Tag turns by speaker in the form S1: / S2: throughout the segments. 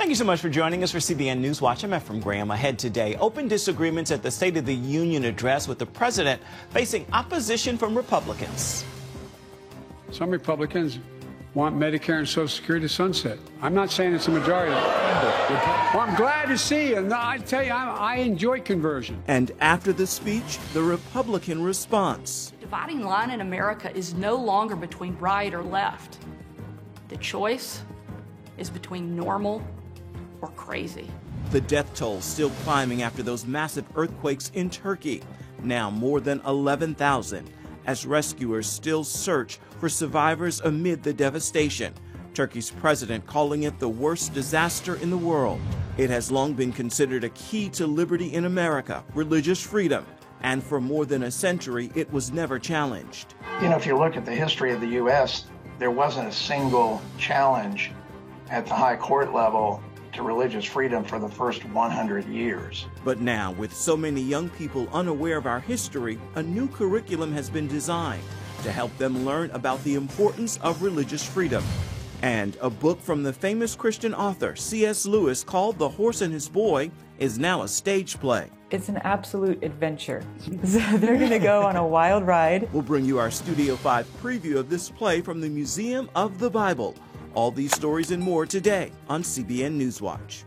S1: Thank you so much for joining us for CBN NewsWatch. I'm Ephraim Graham. Ahead today, open disagreements at the State of the Union address with the president facing opposition from Republicans.
S2: Some Republicans want Medicare and Social Security to sunset. I'm not saying it's a majority. Well, I'm glad to see, and I tell you, I enjoy conversion.
S3: And after the speech, the Republican response.
S4: The dividing line in America is no longer between right or left. The choice is between normal or crazy.
S3: The death toll still climbing after those massive earthquakes in Turkey. Now more than 11,000 as rescuers still search for survivors amid the devastation. Turkey's president calling it the worst disaster in the world. It has long been considered a key to liberty in America, religious freedom, and for more than a century, it was never challenged.
S5: You know, if you look at the history of the U.S., there wasn't a single challenge at the high court level to religious freedom for the first 100 years.
S3: But now, with so many young people unaware of our history, a new curriculum has been designed to help them learn about the importance of religious freedom. And a book from the famous Christian author C.S. Lewis called The Horse and His Boy is now a stage play.
S6: It's an absolute adventure. So they're going to go on a wild ride.
S3: We'll bring you our Studio 5 preview of this play from the Museum of the Bible. All these stories and more today on CBN NewsWatch.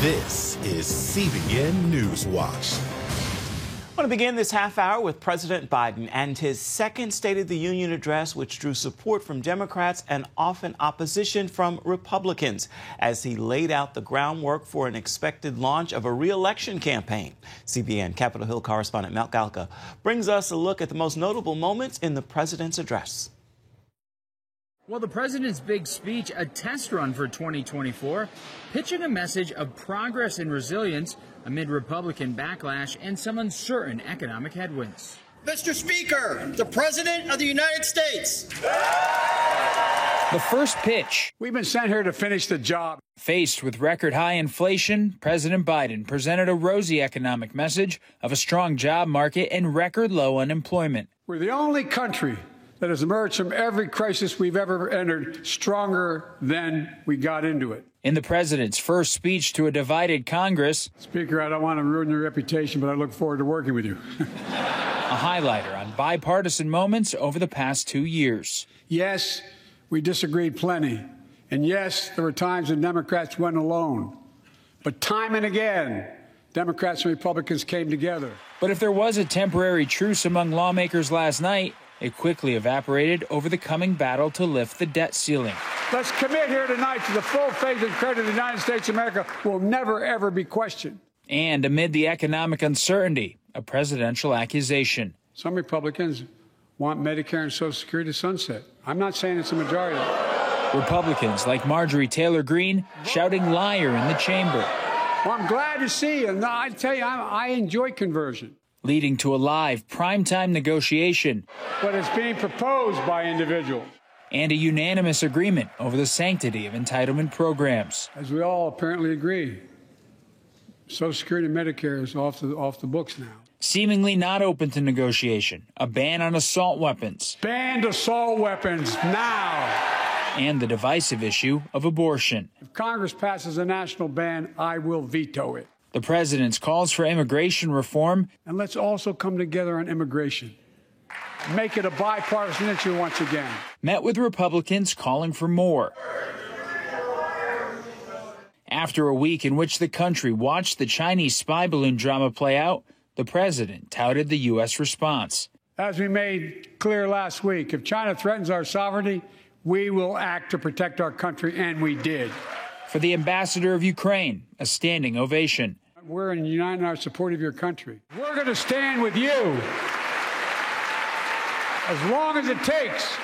S7: This is CBN NewsWatch.
S1: I want to begin this half hour with President Biden and his second State of the Union address, which drew support from Democrats and often opposition from Republicans, as he laid out the groundwork for an expected launch of a re-election campaign. CBN Capitol Hill correspondent Mel Galka brings us a look at the most notable moments in the president's address.
S8: Well, the president's big speech, a test run for 2024, pitching a message of progress and resilience amid Republican backlash and some uncertain economic headwinds.
S9: Mr. Speaker, the President of the United States.
S8: The first pitch.
S2: We've been sent here to finish the job.
S8: Faced with record high inflation, President Biden presented a rosy economic message of a strong job market and record low unemployment.
S2: We're the only country that has emerged from every crisis we've ever entered stronger than we got into it.
S8: In the president's first speech to a divided Congress,
S2: Speaker, I don't want to ruin your reputation, but I look forward to working with you.
S8: a highlighter on bipartisan moments over the past 2 years.
S2: Yes, we disagreed plenty. And yes, there were times when Democrats went alone. But time and again, Democrats and Republicans came together.
S8: But if there was a temporary truce among lawmakers last night, it quickly evaporated over the coming battle to lift the debt ceiling.
S2: Let's commit here tonight to the full faith and credit of the United States of America will never, ever be questioned.
S8: And amid the economic uncertainty, a presidential accusation.
S2: Some Republicans want Medicare and Social Security to sunset. I'm not saying it's a majority.
S8: Republicans like Marjorie Taylor Greene shouting liar in the chamber.
S2: Well, I'm glad to see, and I tell you, I enjoy conversion.
S8: Leading to a live primetime negotiation.
S2: But it's being proposed by individuals.
S8: And a unanimous agreement over the sanctity of entitlement programs.
S2: As we all apparently agree, Social Security and Medicare is off the books now.
S8: Seemingly not open to negotiation, a ban on assault weapons.
S2: Banned assault weapons now.
S8: And the divisive issue of abortion.
S2: If Congress passes a national ban, I will veto it.
S8: The president's calls for immigration reform.
S2: And let's also come together on immigration. Make it a bipartisan issue once again.
S8: Met with Republicans calling for more. After a week in which the country watched the Chinese spy balloon drama play out, the president touted the U.S. response.
S2: As we made clear last week, if China threatens our sovereignty, we will act to protect our country, and we did.
S8: For the ambassador of Ukraine, a standing ovation.
S2: We're united in our support of your country. We're going to stand with you as long as it takes.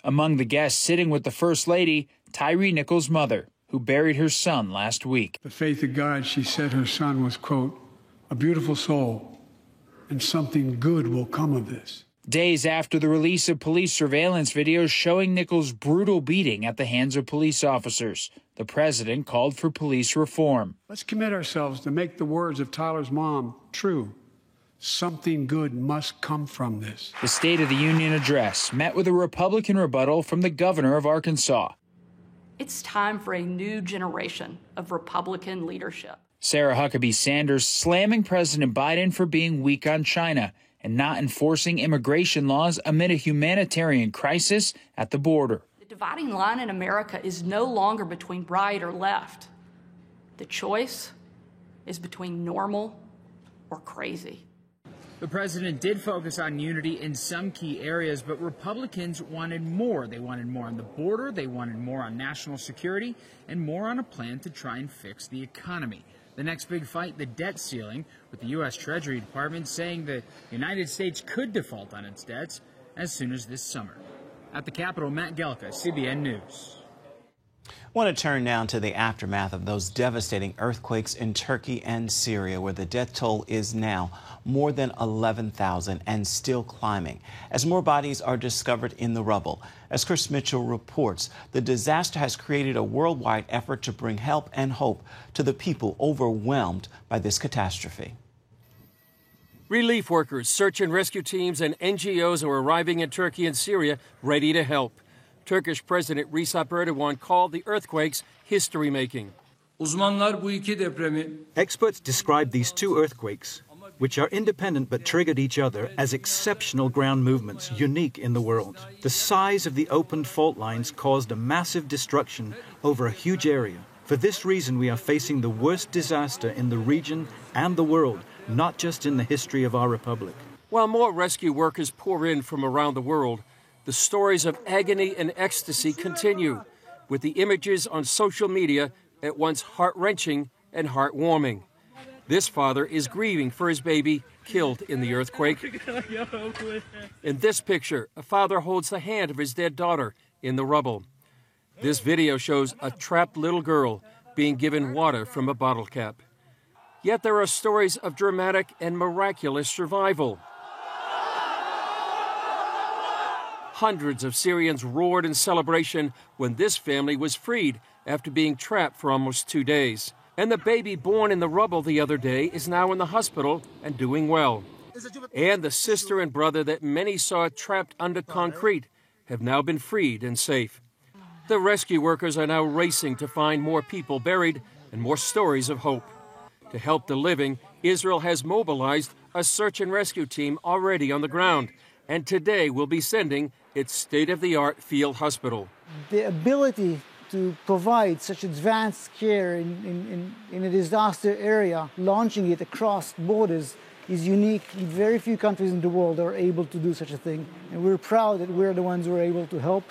S8: Among the guests sitting with the First Lady, Tyree Nichols' mother, who buried her son last week.
S2: The faith of God, she said her son was, quote, a beautiful soul, and something good will come of this.
S8: Days after the release of police surveillance videos showing Nichols' brutal beating at the hands of police officers, the president called for police reform.
S2: Let's commit ourselves to make the words of Tyler's mom true. Something good must come from this.
S8: The State of the Union address met with a Republican rebuttal from the governor of Arkansas.
S4: It's time for a new generation of Republican leadership.
S8: Sarah Huckabee Sanders slamming President Biden for being weak on China and not enforcing immigration laws amid a humanitarian crisis at the border.
S4: The dividing line in America is no longer between right or left. The choice is between normal or crazy.
S8: The president did focus on unity in some key areas, but Republicans wanted more. They wanted more on the border, they wanted more on national security, and more on a plan to try and fix the economy. The next big fight, the debt ceiling, with the U.S. Treasury Department saying the United States could default on its debts as soon as this summer. At the Capitol, Matt Gelka, CBN News.
S1: I want to turn now to the aftermath of those devastating earthquakes in Turkey and Syria, where the death toll is now more than 11,000 and still climbing as more bodies are discovered in the rubble. As Chris Mitchell reports, the disaster has created a worldwide effort to bring help and hope to the people overwhelmed by this catastrophe.
S10: Relief workers, search and rescue teams, and NGOs are arriving in Turkey and Syria ready to help. Turkish President Recep Erdogan called the earthquakes history-making.
S11: Experts describe these two earthquakes, which are independent but triggered each other, as exceptional ground movements, unique in the world. The size of the opened fault lines caused a massive destruction over a huge area. For this reason, we are facing the worst disaster in the region and the world, not just in the history of our republic.
S10: While more rescue workers pour in from around the world, the stories of agony and ecstasy continue, with the images on social media at once heart-wrenching and heartwarming. This father is grieving for his baby killed in the earthquake. In this picture, a father holds the hand of his dead daughter in the rubble. This video shows a trapped little girl being given water from a bottle cap. Yet there are stories of dramatic and miraculous survival. Hundreds of Syrians roared in celebration when this family was freed after being trapped for almost 2 days. And the baby born in the rubble the other day is now in the hospital and doing well. And the sister and brother that many saw trapped under concrete have now been freed and safe. The rescue workers are now racing to find more people buried and more stories of hope. To help the living, Israel has mobilized a search and rescue team already on the ground, and today will be sending its state-of-the-art field hospital.
S12: The ability to provide such advanced care in a disaster area, launching it across borders, is unique. Very few countries in the world are able to do such a thing, and we're proud that we're the ones who are able to help.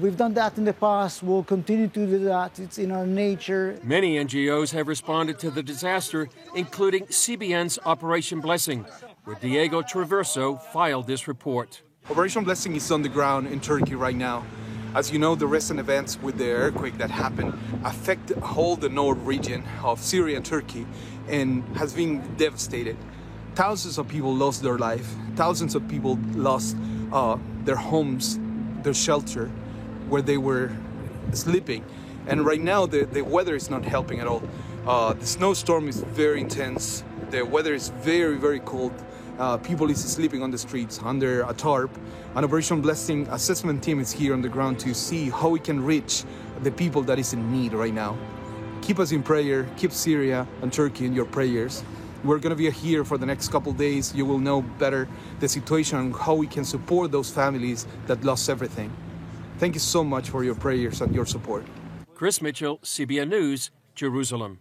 S12: We've done that in the past. We'll continue to do that. It's in our nature.
S10: Many NGOs have responded to the disaster, including CBN's Operation Blessing, where Diego Traverso filed this report.
S13: Operation Blessing is on the ground in Turkey right now. As you know, the recent events with the earthquake that happened affect the whole the north region of Syria and Turkey and has been devastated. Thousands of people lost their life. Thousands of people lost their homes, their shelter, where they were sleeping. And right now the weather is not helping at all. The snowstorm is very intense. The weather is very, very cold. People is sleeping on the streets under a tarp. An Operation Blessing assessment team is here on the ground to see how we can reach the people that is in need right now. Keep us in prayer. Keep Syria and Turkey in your prayers. We're going to be here for the next couple days. You will know better the situation and how we can support those families that lost everything. Thank you so much for your prayers and your support.
S10: Chris Mitchell, CBN News, Jerusalem.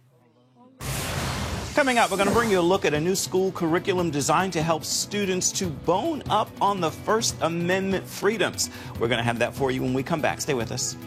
S1: Coming up, we're going to bring you a look at a new school curriculum designed to help students to bone up on the First Amendment freedoms. We're going to have that for you when we come back. Stay with us.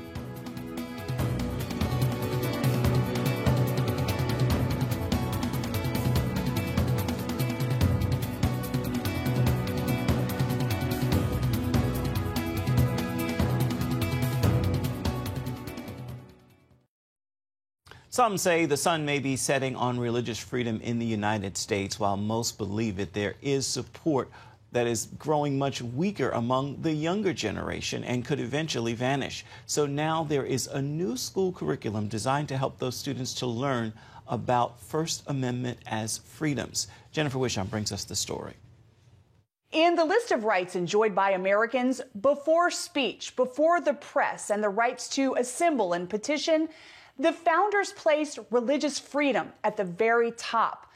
S1: Some say the sun may be setting on religious freedom in the United States. While most believe it, there is support that is growing much weaker among the younger generation and could eventually vanish. So now there is a new school curriculum designed to help those students to learn about First Amendment as freedoms. Jennifer Wishon brings us the story.
S14: In the list of rights enjoyed by Americans before speech, before the press, and the rights to assemble and petition, the founders placed religious freedom at the very top.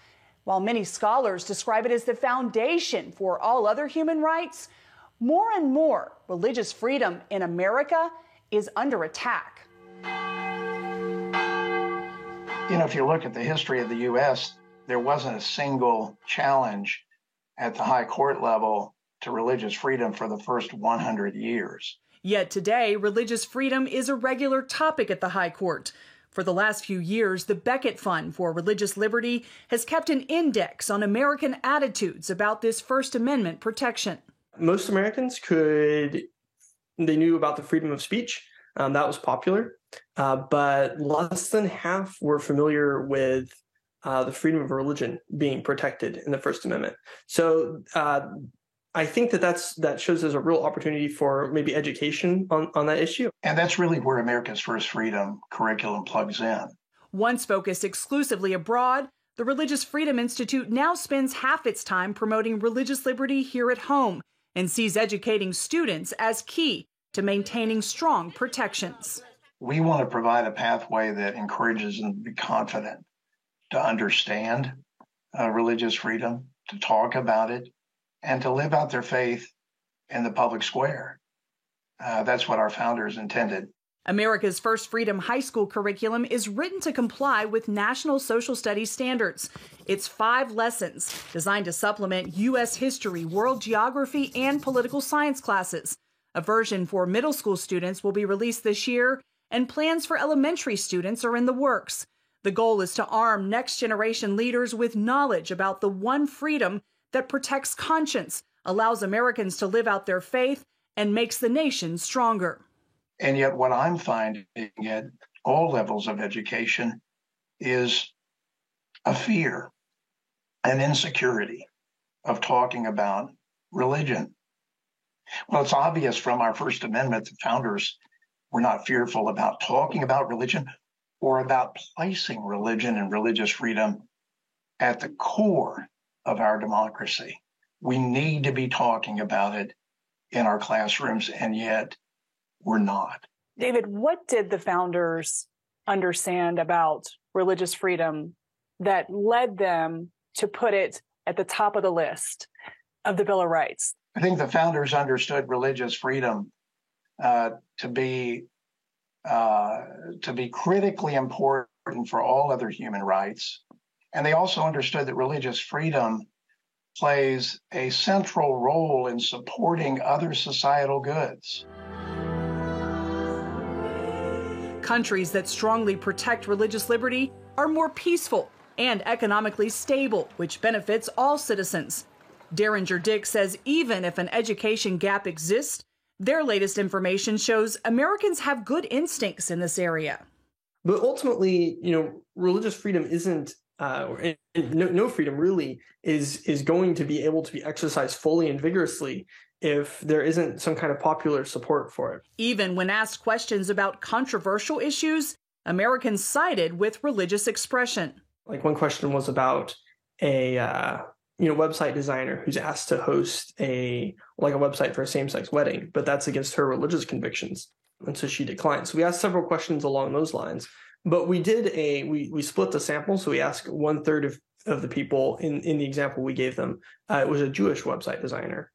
S14: While many scholars describe it as the foundation for all other human rights, more and more religious freedom in America is under attack.
S5: You know, if you look at the history of the U.S., there wasn't a single challenge at the high court level to religious freedom for the first 100 years.
S14: Yet today, religious freedom is a regular topic at the high court. For the last few years, the Becket Fund for Religious Liberty has kept an index on American attitudes about this First Amendment protection.
S15: Most Americans they knew about the freedom of speech. That was popular. But less than half were familiar with the freedom of religion being protected in the First Amendment. So I think that shows there's a real opportunity for maybe education on that issue.
S5: And that's really where America's First Freedom curriculum plugs in.
S14: Once focused exclusively abroad, the Religious Freedom Institute now spends half its time promoting religious liberty here at home and sees educating students as key to maintaining strong protections.
S5: We want to provide a pathway that encourages them to be confident, to understand religious freedom, to talk about it, and to live out their faith in the public square. That's what our founders intended.
S14: America's First Freedom high school curriculum is written to comply with national social studies standards. It's 5 lessons designed to supplement U.S. history, world geography, and political science classes. A version for middle school students will be released this year, and plans for elementary students are in the works. The goal is to arm next-generation leaders with knowledge about the one freedom that protects conscience, allows Americans to live out their faith, and makes the nation stronger.
S5: And yet what I'm finding at all levels of education is a fear, an insecurity of talking about religion. Well, it's obvious from our First Amendment that founders were not fearful about talking about religion or about placing religion and religious freedom at the core of our democracy. We need to be talking about it in our classrooms, and yet we're not.
S14: David, what did the founders understand about religious freedom that led them to put it at the top of the list of the Bill of Rights?
S5: I think the founders understood religious freedom to be critically important for all other human rights. And they also understood that religious freedom plays a central role in supporting other societal goods.
S14: Countries that strongly protect religious liberty are more peaceful and economically stable, which benefits all citizens. Derringer Dick says even if an education gap exists, their latest information shows Americans have good instincts in this area.
S15: But ultimately, religious freedom isn't, no freedom really is going to be able to be exercised fully and vigorously if there isn't some kind of popular support for it.
S14: Even when asked questions about controversial issues, Americans sided with religious expression.
S15: Like one question was about a website designer who's asked to host a website for a same-sex wedding, but that's against her religious convictions, and so she declined. So we asked several questions along those lines, but we split the sample. So we asked 1/3 of the people in the example we gave them. It was a Jewish website designer.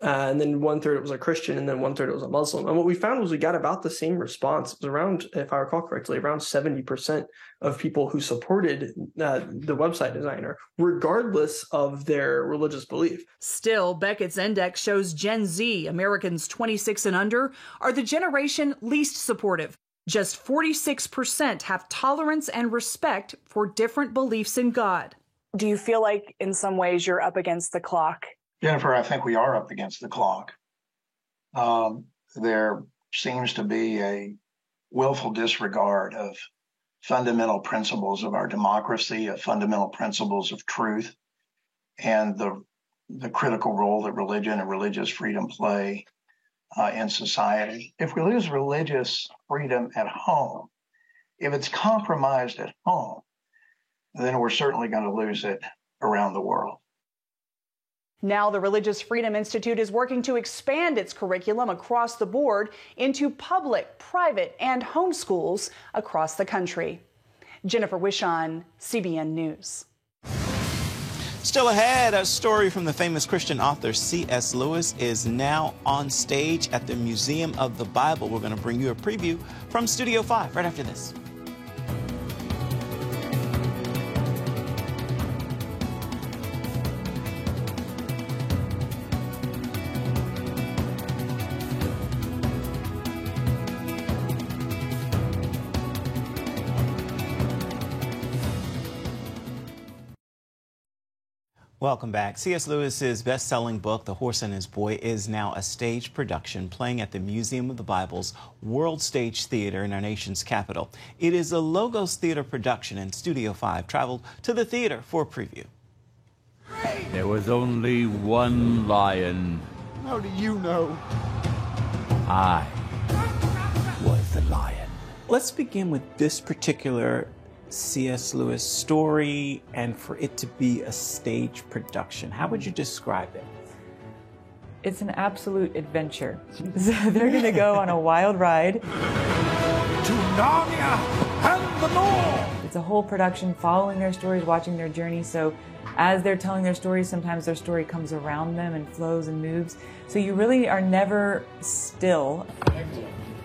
S15: And then 1/3 it was a Christian, and then 1/3 it was a Muslim. And what we found was we got about the same response. It was around, if I recall correctly, around 70% of people who supported the website designer, regardless of their religious belief.
S14: Still, Beckett's index shows Gen Z, Americans 26 and under, are the generation least supportive. Just 46% have tolerance and respect for different beliefs in God. Do you feel like in some ways you're up against the clock?
S5: Jennifer, I think we are up against the clock. There seems to be a willful disregard of fundamental principles of our democracy, of fundamental principles of truth, and the critical role that religion and religious freedom play in society. If we lose religious freedom at home, if it's compromised at home, then we're certainly going to lose it around the world.
S14: Now the Religious Freedom Institute is working to expand its curriculum across the board into public, private, and home schools across the country. Jennifer Wishon, CBN News.
S1: Still ahead, a story from the famous Christian author C.S. Lewis is now on stage at the Museum of the Bible. We're going to bring you a preview from Studio 5 right after this. Welcome back. C.S. Lewis's best-selling book, The Horse and His Boy, is now a stage production playing at the Museum of the Bible's World Stage Theater in our nation's capital. It is a Logos Theater production, and Studio 5 traveled to the theater for a preview.
S16: There was only one lion.
S17: How do you know?
S16: I was the lion.
S1: Let's begin with this particular C.S. Lewis story, and for it to be a stage production. How would you describe it?
S6: It's an absolute adventure. They're going to go on a wild ride.
S16: To Narnia and the North!
S6: It's a whole production following their stories, watching their journey. So as they're telling their stories, sometimes their story comes around them and flows and moves. So you really are never still.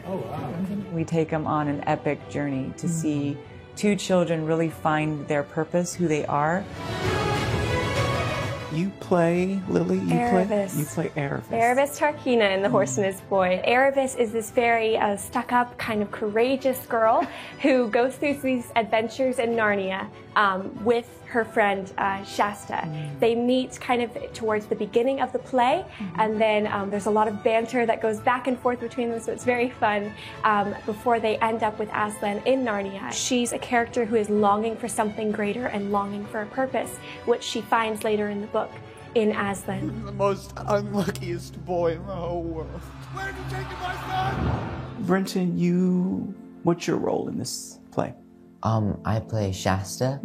S17: Oh, wow.
S6: We take them on an epic journey to see two children really find their purpose, who they are.
S1: You play, Lily? You
S18: Erebus.
S1: play Erebus.
S18: Erebus Tarkina in The Horse and His Boy. Erebus is this very stuck-up, kind of courageous girl who goes through these adventures in Narnia with her friend Shasta. They meet kind of towards the beginning of the play, and then there's a lot of banter that goes back and forth between them, so it's very fun before they end up with Aslan in Narnia. She's a character who is longing for something greater and longing for a purpose, which she finds later in the book in Aslan.
S17: The most unluckiest boy in the whole world. Where did you take my son?
S1: Brenton, what's your role in this play?
S19: I play Shasta,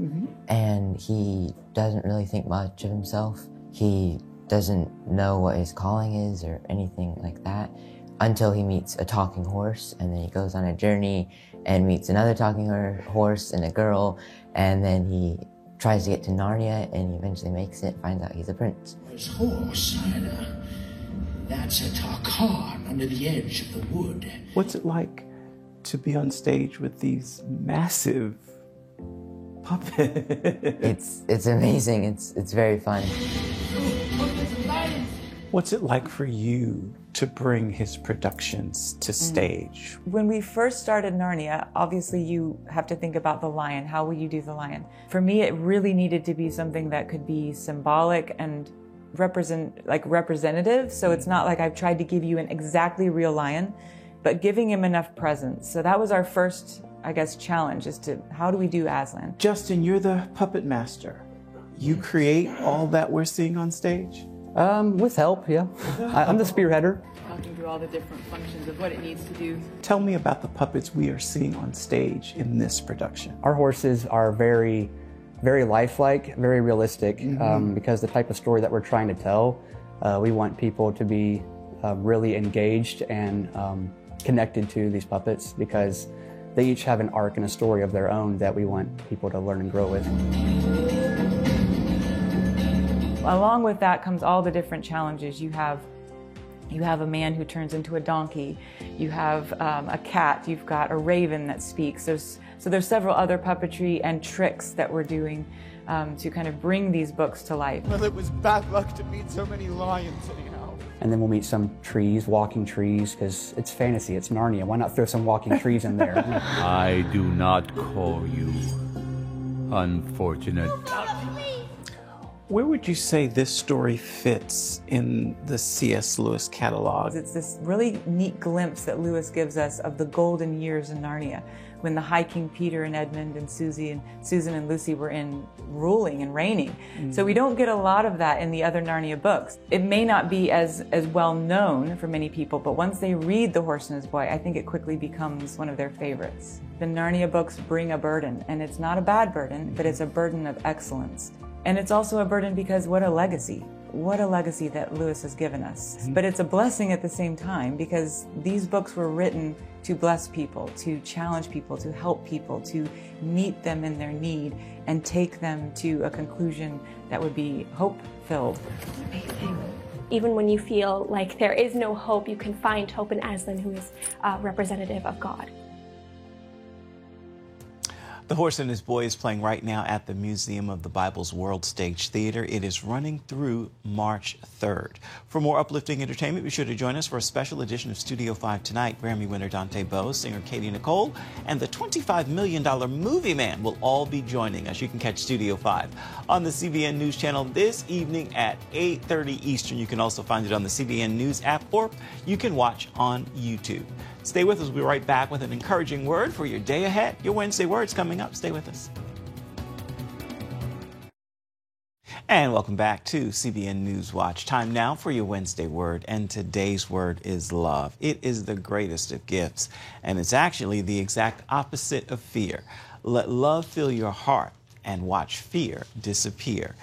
S19: and he doesn't really think much of himself. He doesn't know what his calling is or anything like that until he meets a talking horse, and then he goes on a journey and meets another talking horse and a girl, and then he tries to get to Narnia, and he eventually makes it, finds out he's a prince.
S20: This horse, that's a Tarkan under the edge of the wood.
S1: What's it like to be on stage with these massive puppets?
S19: It's amazing. It's very fun.
S1: What's it like for you to bring his productions to stage?
S6: When we first started Narnia, obviously you have to think about the lion. How will you do the lion? For me, it really needed to be something that could be symbolic and representative. So it's not like I've tried to give you an exactly real lion, but giving him enough presence. So that was our first, I guess, challenge, is to how do we do Aslan?
S1: Justin, you're the puppet master. You create all that we're seeing on stage?
S21: With help, yeah. I'm the spearheader.
S22: Talking through all the different functions of what it needs to do.
S1: Tell me about the puppets we are seeing on stage in this production.
S21: Our horses are very, very lifelike, very realistic, because the type of story that we're trying to tell, we want people to be really engaged and connected to these puppets, because they each have an arc and a story of their own that we want people to learn and grow with.
S6: Along with that comes all the different challenges. You have a man who turns into a donkey. You have a cat. You've got a raven that speaks. So there's several other puppetry and tricks that we're doing to kind of bring these books to life.
S17: Well, it was bad luck to meet so many lions anyhow.
S21: And then we'll meet some trees, walking trees, because it's fantasy, it's Narnia. Why not throw some walking trees in there?
S16: I do not call you unfortunate.
S1: Where would you say this story fits in the C.S. Lewis catalog?
S6: It's this really neat glimpse that Lewis gives us of the golden years in Narnia, when the High King Peter and Edmund and Susan and Lucy were in ruling and reigning. So we don't get a lot of that in the other Narnia books. It may not be as well known for many people, but once they read The Horse and His Boy, I think it quickly becomes one of their favorites. The Narnia books bring a burden, and it's not a bad burden, but it's a burden of excellence. And it's also a burden because what a legacy. what a legacy that Lewis has given us. But it's a blessing at the same time, because these books were written to bless people, to challenge people, to help people, to meet them in their need and take them to a conclusion that would be hope-filled.
S18: Even when you feel like there is no hope, you can find hope in Aslan, who is representative of God.
S1: The Horse and His Boy is playing right now at the Museum of the Bible's World Stage Theater. It is running through March 3rd. For more uplifting entertainment, be sure to join us for a special edition of Studio 5 tonight. Grammy winner Dante Bowe, singer Katie Nicole, and the $25 million movie man will all be joining us. You can catch Studio 5 on the CBN News Channel this evening at 8:30 Eastern. You can also find it on the CBN News app, or you can watch on YouTube. Stay with us. We'll be right back with an encouraging word for your day ahead. Your Wednesday Word's coming up. Stay with us. And welcome back to CBN NewsWatch. Time now for your Wednesday Word, and today's word is love. It is the greatest of gifts, and it's actually the exact opposite of fear. Let love fill your heart and watch fear disappear.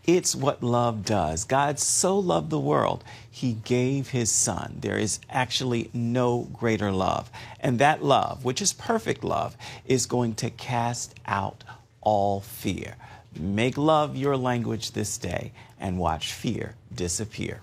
S1: It's what love does. God so loved the world, He gave His Son. There is actually no greater love. And that love, which is perfect love, is going to cast out all fear. Make love your language this day and watch fear disappear.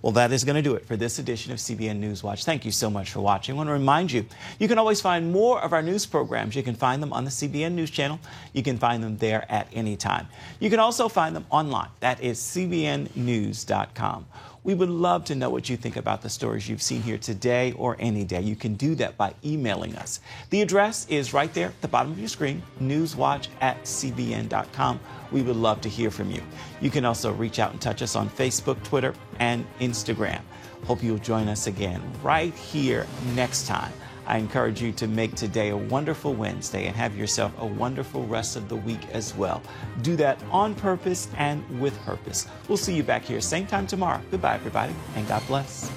S1: Well, that is going to do it for this edition of CBN NewsWatch. Thank you so much for watching. I want to remind you, you can always find more of our news programs. You can find them on the CBN News Channel. You can find them there at any time. You can also find them online. That is cbnnews.com. We would love to know what you think about the stories you've seen here today or any day. You can do that by emailing us. The address is right there at the bottom of your screen, newswatch@cbn.com. We would love to hear from you. You can also reach out and touch us on Facebook, Twitter, and Instagram. Hope you'll join us again right here next time. I encourage you to make today a wonderful Wednesday and have yourself a wonderful rest of the week as well. Do that on purpose and with purpose. We'll see you back here same time tomorrow. Goodbye, everybody, and God bless.